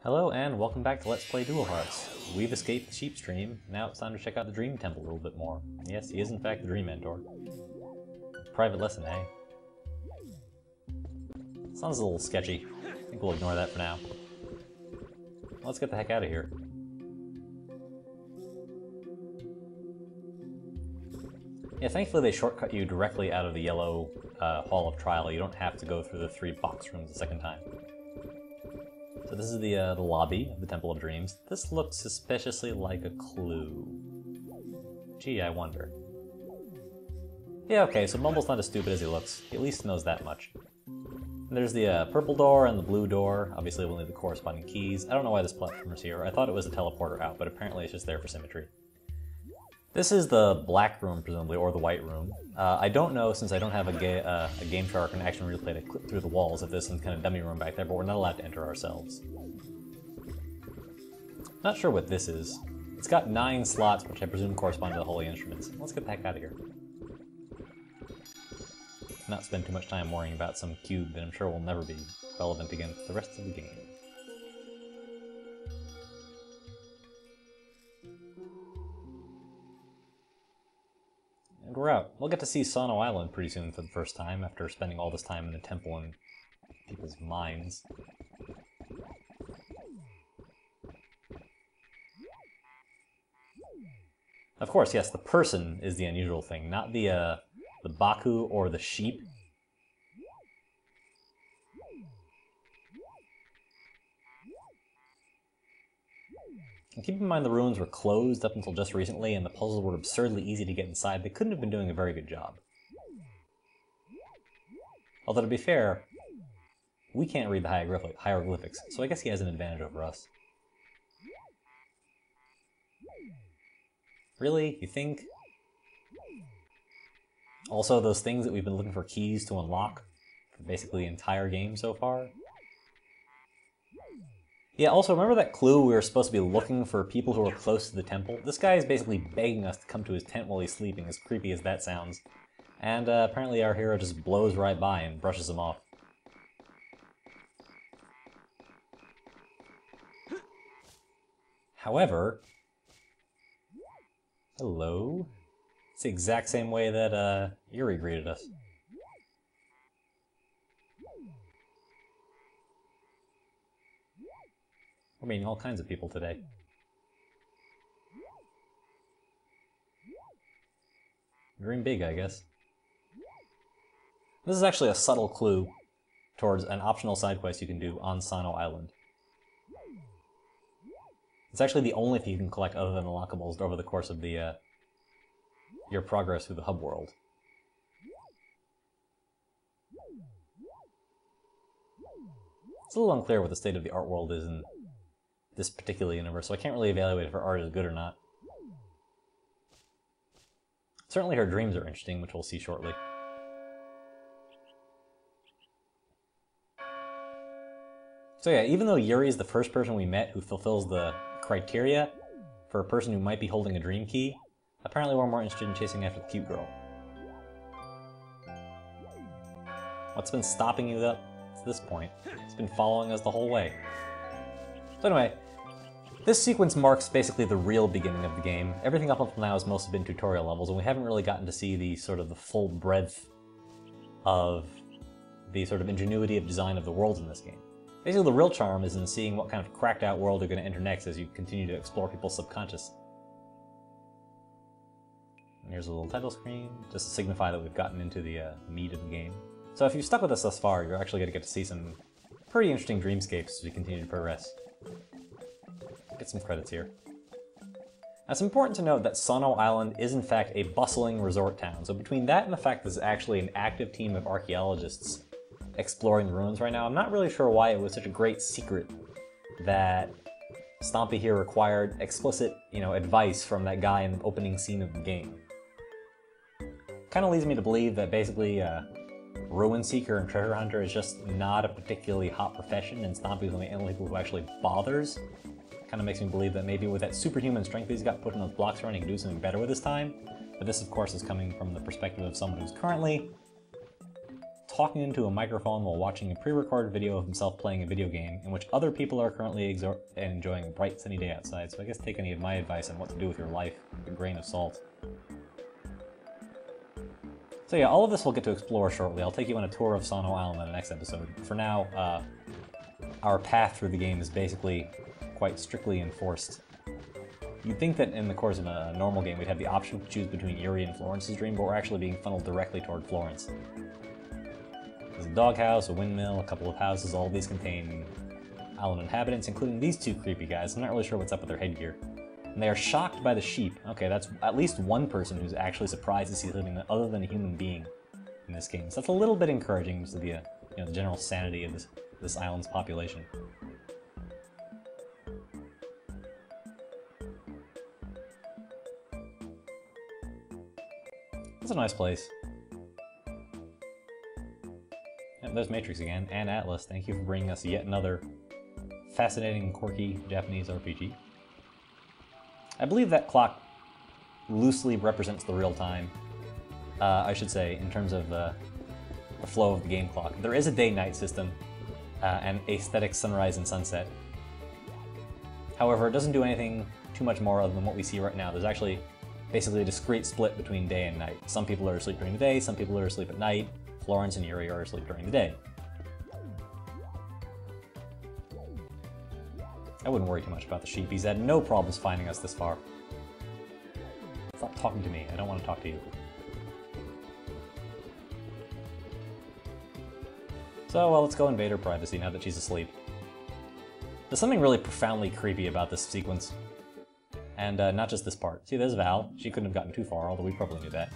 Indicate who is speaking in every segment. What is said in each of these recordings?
Speaker 1: Hello and welcome back to Let's Play Dual Hearts. We've escaped the sheep stream, now it's time to check out the Dream Temple a little bit more. Yes, he is in fact the Dream Mentor. Private lesson, eh? Sounds a little sketchy. I think we'll ignore that for now. Let's get the heck out of here. Yeah, thankfully they shortcut you directly out of the yellow Hall of Trial. You don't have to go through the 3 box rooms a second time. So this is the lobby of the Temple of Dreams. This looks suspiciously like a clue. Gee, I wonder. Yeah, okay, so Bumble's not as stupid as he looks. He at least knows that much. And there's the purple door and the blue door. Obviously we'll need the corresponding keys. I don't know why this platformer's here. I thought it was a teleporter out, but apparently it's just there for symmetry. This is the black room, presumably, or the white room. I don't know, since I don't have a game shark and action replay to clip through the walls, if there's some kind of dummy room back there, but we're not allowed to enter ourselves. Not sure what this is. It's got 9 slots, which I presume correspond to the holy instruments. Let's get the heck out of here. Not spend too much time worrying about some cube that I'm sure will never be relevant again for the rest of the game. And we're out. We'll get to see Sano Island pretty soon for the first time, after spending all this time in the temple and people's minds. Of course, yes, the person is the unusual thing, not the Baku or the sheep. And keep in mind the ruins were closed up until just recently, and the puzzles were absurdly easy to get inside. They couldn't have been doing a very good job. Although, to be fair, we can't read the hieroglyphics, so I guess he has an advantage over us. Really? You think? Also, those things that we've been looking for keys to unlock for basically the entire game so far? Yeah, also, remember that clue we were supposed to be looking for people who are close to the temple? This guy is basically begging us to come to his tent while he's sleeping, as creepy as that sounds. And apparently our hero just blows right by and brushes him off. However... Hello? It's the exact same way that Yuri greeted us. We're meeting all kinds of people today. Dream big, I guess. This is actually a subtle clue towards an optional side quest you can do on Sano Island. It's actually the only thing you can collect other than the unlockables over the course of the your progress through the hub world. It's a little unclear what the state of the art world is in this particular universe, so I can't really evaluate if her art is good or not. Certainly her dreams are interesting, which we'll see shortly. So yeah, even though Yuri is the first person we met who fulfills the criteria for a person who might be holding a dream key, apparently we're more interested in chasing after the cute girl. What's been stopping you up to this point? It's been following us the whole way. So anyway, this sequence marks basically the real beginning of the game. Everything up until now has mostly been tutorial levels, and we haven't really gotten to see the full breadth of the sort of ingenuity of design of the worlds in this game. Basically, the real charm is in seeing what kind of cracked out world you're going to enter next as you continue to explore people's subconscious. And here's a little title screen, just to signify that we've gotten into the meat of the game. So if you've stuck with us thus far, you're actually going to get to see some pretty interesting dreamscapes as we continue to progress. Get some credits here. Now, it's important to note that Sano Island is in fact a bustling resort town, so between that and the fact that there's actually an active team of archaeologists exploring the ruins right now, I'm not really sure why it was such a great secret that Stompy here required explicit, advice from that guy in the opening scene of the game. Kind of leads me to believe that basically Ruin Seeker and Treasure Hunter is just not a particularly hot profession, and Stompy's one of the only people who actually bothers. Kind of makes me believe that maybe with that superhuman strength he's got putting those blocks around, he can do something better with his time. But this, of course, is coming from the perspective of someone who's currently talking into a microphone while watching a pre-recorded video of himself playing a video game in which other people are currently enjoying a bright sunny day outside, so I guess take any of my advice on what to do with your life with a grain of salt. So yeah, all of this we'll get to explore shortly. I'll take you on a tour of Sano Island in the next episode. For now, our path through the game is basically quite strictly enforced. You'd think that in the course of a normal game we'd have the option to choose between Yuri and Florence's dream, but we're actually being funneled directly toward Florence. There's a doghouse, a windmill, a couple of houses. All of these contain island inhabitants, including these two creepy guys. I'm not really sure what's up with their headgear. And they are shocked by the sheep. Okay, that's at least one person who's actually surprised to see something other than a human being in this game. So that's a little bit encouraging to the the general sanity of this island's population. It's a nice place. And there's Matrix again, and Atlas. Thank you for bringing us yet another fascinating and quirky Japanese RPG. I believe that clock loosely represents the real time, I should say, in terms of the flow of the game clock. There is a day-night system, and aesthetic sunrise and sunset. However, it doesn't do anything too much more other than what we see right now. There's actually basically a discrete split between day and night. Some people are asleep during the day, some people are asleep at night. Florence and Yuri are asleep during the day. I wouldn't worry too much about the sheep. He's had no problems finding us this far. Stop talking to me. I don't want to talk to you. So, well, let's go invade her privacy now that she's asleep. There's something really profoundly creepy about this sequence. And not just this part. See, there's Val. She couldn't have gotten too far, although we probably knew that.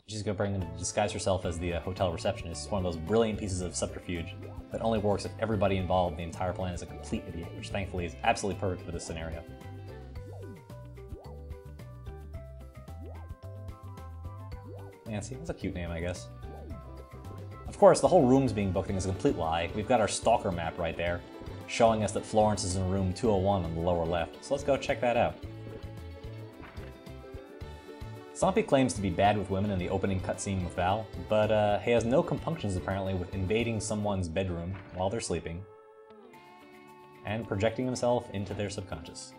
Speaker 1: She's going to disguise herself as the hotel receptionist. It's one of those brilliant pieces of subterfuge that only works if everybody involved in the entire plan is a complete idiot, which thankfully is absolutely perfect for this scenario. Nancy, that's a cute name, I guess. Of course, the whole room's being booked thing is a complete lie. We've got our stalker map right there, showing us that Florence is in room 201 on the lower left, so let's go check that out. Stompy claims to be bad with women in the opening cutscene with Val, but he has no compunctions apparently with invading someone's bedroom while they're sleeping and projecting himself into their subconscious.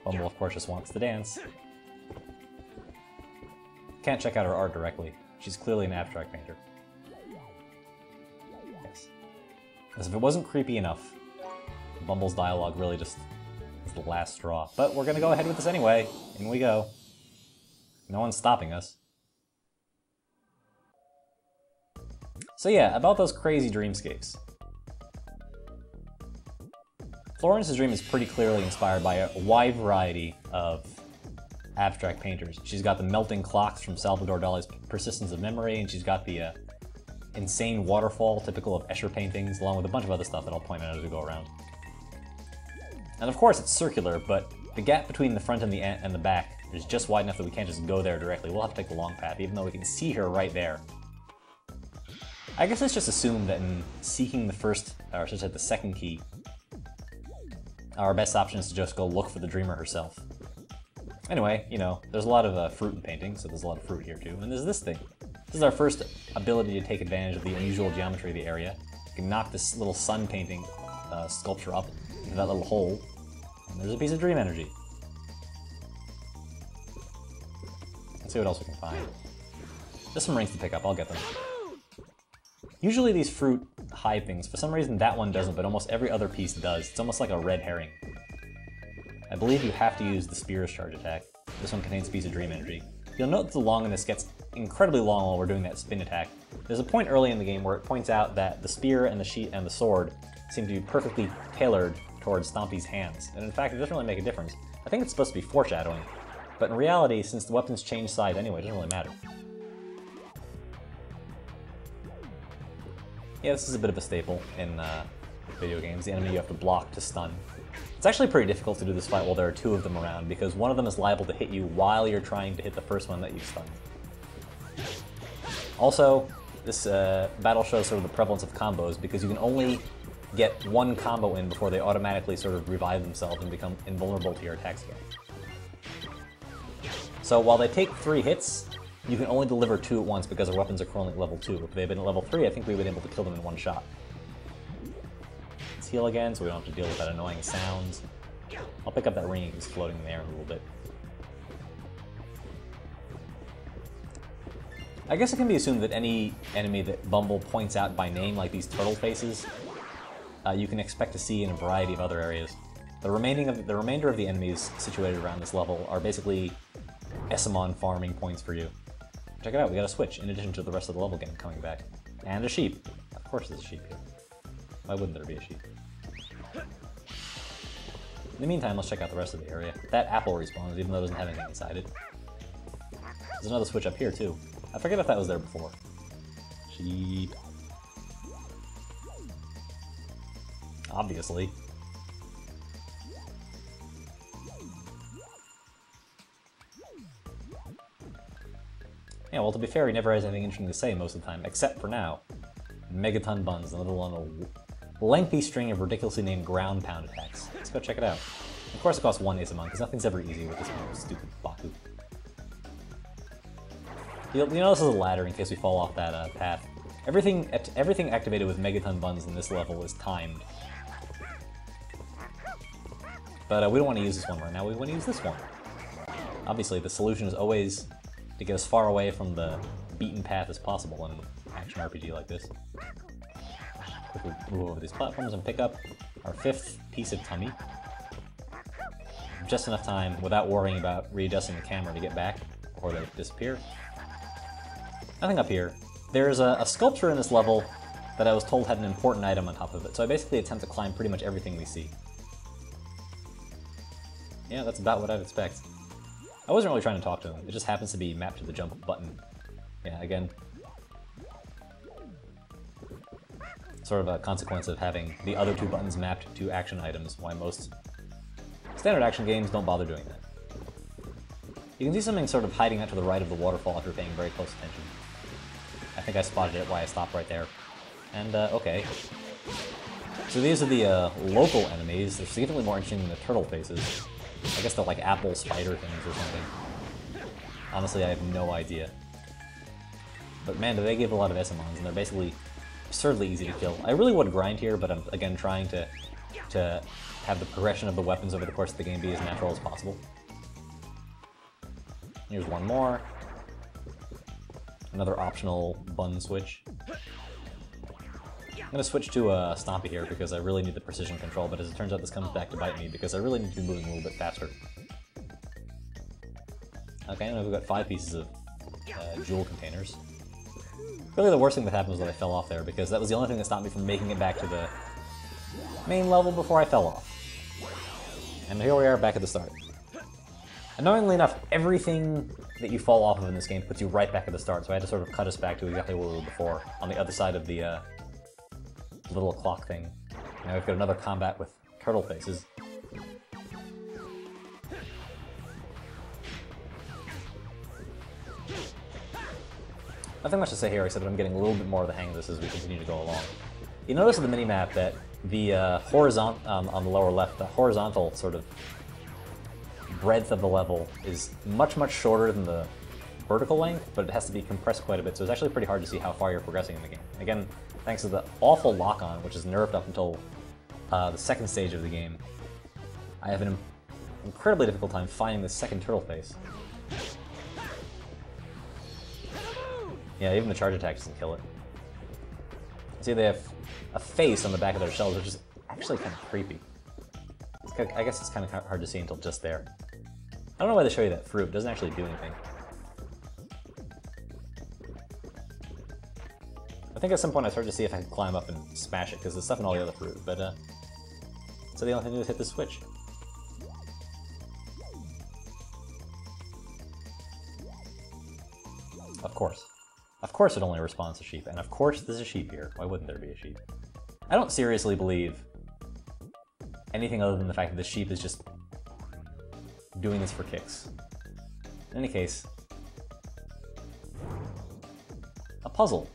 Speaker 1: Bumble, of course, just wants to dance. Can't check out her art directly. She's clearly an abstract painter. Yes. As if it wasn't creepy enough, Bumble's dialogue really just is the last straw. But we're gonna go ahead with this anyway. In we go. No one's stopping us. So yeah, about those crazy dreamscapes. Florence's dream is pretty clearly inspired by a wide variety of abstract painters. She's got the melting clocks from Salvador Dali's Persistence of Memory, and she's got the insane waterfall typical of Escher paintings, along with a bunch of other stuff that I'll point out as we go around. And of course it's circular, but the gap between the front and the back is just wide enough that we can't just go there directly. We'll have to take the long path, even though we can see her right there. I guess let's just assume that in seeking the first, or I should say the second key, our best option is to just go look for the dreamer herself. Anyway, you know, there's a lot of fruit in painting, so there's a lot of fruit here too. And there's this thing. This is our first ability to take advantage of the unusual geometry of the area. You can knock this little sun painting sculpture up into that little hole, and there's a piece of dream energy. Let's see what else we can find. There's some rings to pick up, I'll get them. Usually these fruit hide things. For some reason that one doesn't, but almost every other piece does. It's almost like a red herring. I believe you have to use the spear's charge attack. This one contains a piece of dream energy. You'll note that the longiness gets incredibly long while we're doing that spin attack. There's a point early in the game where it points out that the spear and the sheet and the sword seem to be perfectly tailored towards Stompy's hands. And in fact, it doesn't really make a difference. I think it's supposed to be foreshadowing. But in reality, since the weapons change side anyway, it doesn't really matter. Yeah, this is a bit of a staple in video games. The enemy you have to block to stun. It's actually pretty difficult to do this fight while there are two of them around, because one of them is liable to hit you while you're trying to hit the first one that you stunned. Also, this battle shows sort of the prevalence of combos, because you can only get one combo in before they automatically sort of revive themselves and become invulnerable to your attack skill. So while they take 3 hits, you can only deliver 2 at once because our weapons are currently level 2. If they had been at level 3, I think we would have been able to kill them in one shot. Let's heal again so we don't have to deal with that annoying sounds. I'll pick up that ring that's floating in the air a little bit. I guess it can be assumed that any enemy that Bumble points out by name, like these turtle faces, you can expect to see in a variety of other areas. The remainder of the enemies situated around this level are basically Essamon farming points for you. Check it out, we got a switch, in addition to the rest of the level game coming back. And a sheep. Of course there's a sheep here. Why wouldn't there be a sheep? In the meantime, let's check out the rest of the area. That apple respawns, even though it doesn't have anything inside it. There's another switch up here, too. I forget if that was there before. Sheep. Obviously. Yeah, well, to be fair, he never has anything interesting to say most of the time, except for now. Megaton buns, another one, a lengthy string of ridiculously named ground pound attacks. Let's go check it out. Of course it costs 1 Asamon, because nothing's ever easy with this stupid Baku. You know this is a ladder in case we fall off that path. Everything activated with Megaton buns in this level is timed. But we don't want to use this one right now, we want to use this one. Obviously, the solution is always to get as far away from the beaten path as possible in an action RPG like this. Quickly move over these platforms and pick up our 5th piece of tummy. Just enough time without worrying about readjusting the camera to get back before they disappear. Nothing up here. There's a sculpture in this level that I was told had an important item on top of it, so I basically attempt to climb pretty much everything we see. Yeah, that's about what I'd expect. I wasn't really trying to talk to him, it just happens to be mapped to the jump button. Yeah, again, sort of a consequence of having the other 2 buttons mapped to action items, why most standard action games don't bother doing that. You can see something sort of hiding out to the right of the waterfall if you're paying very close attention. I think I spotted it while I stopped right there. And, okay. So these are the local enemies. They're significantly more interesting than the turtle faces. I guess they're like apple spider things or something. Honestly, I have no idea. But man, do they give a lot of Essamons, and they're basically absurdly easy to kill. I really would grind here, but I'm, again, trying to have the progression of the weapons over the course of the game be as natural as possible. Here's one more. Another optional bun switch. I'm going to switch to Stompy here because I really need the precision control, but as it turns out this comes back to bite me because I really need to be moving a little bit faster. Okay, now we've got 5 pieces of jewel containers. Really the worst thing that happened was that I fell off there because that was the only thing that stopped me from making it back to the main level before I fell off. And here we are back at the start. Annoyingly enough, everything that you fall off of in this game puts you right back at the start, so I had to sort of cut us back to exactly where we were before, on the other side of the little clock thing. Now we've got another combat with turtle faces. Nothing much to say here except that I'm getting a little bit more of the hang of this as we continue to go along. You notice on the minimap that the horizontal, on the lower left, the horizontal sort of breadth of the level is much, much shorter than the vertical length, but it has to be compressed quite a bit, so it's actually pretty hard to see how far you're progressing in the game. Again, thanks to the awful lock-on, which is nerfed up until the 2nd stage of the game, I have an incredibly difficult time finding the second turtle face. Yeah, even the charge attack doesn't kill it. See, they have a face on the back of their shells, which is actually kind of creepy. I guess it's kind of hard to see until just there. I don't know why they show you that fruit. It doesn't actually do anything. I think at some point I started to see if I could climb up and smash it, because there's stuff in all the other fruit, but so the only thing to do is hit the switch. Of course. Of course it only responds to sheep, and of course there's a sheep here. Why wouldn't there be a sheep? I don't seriously believe anything other than the fact that the sheep is just doing this for kicks. In any case, a puzzle.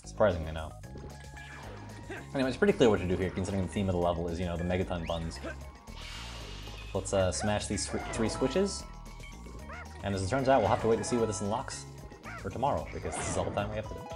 Speaker 1: Surprisingly, no. Anyway, it's pretty clear what to do here, considering the theme of the level is, you know, the Megaton buns. Let's smash these 3 switches. And as it turns out, we'll have to wait to see what this unlocks for tomorrow, because this is all the time we have today.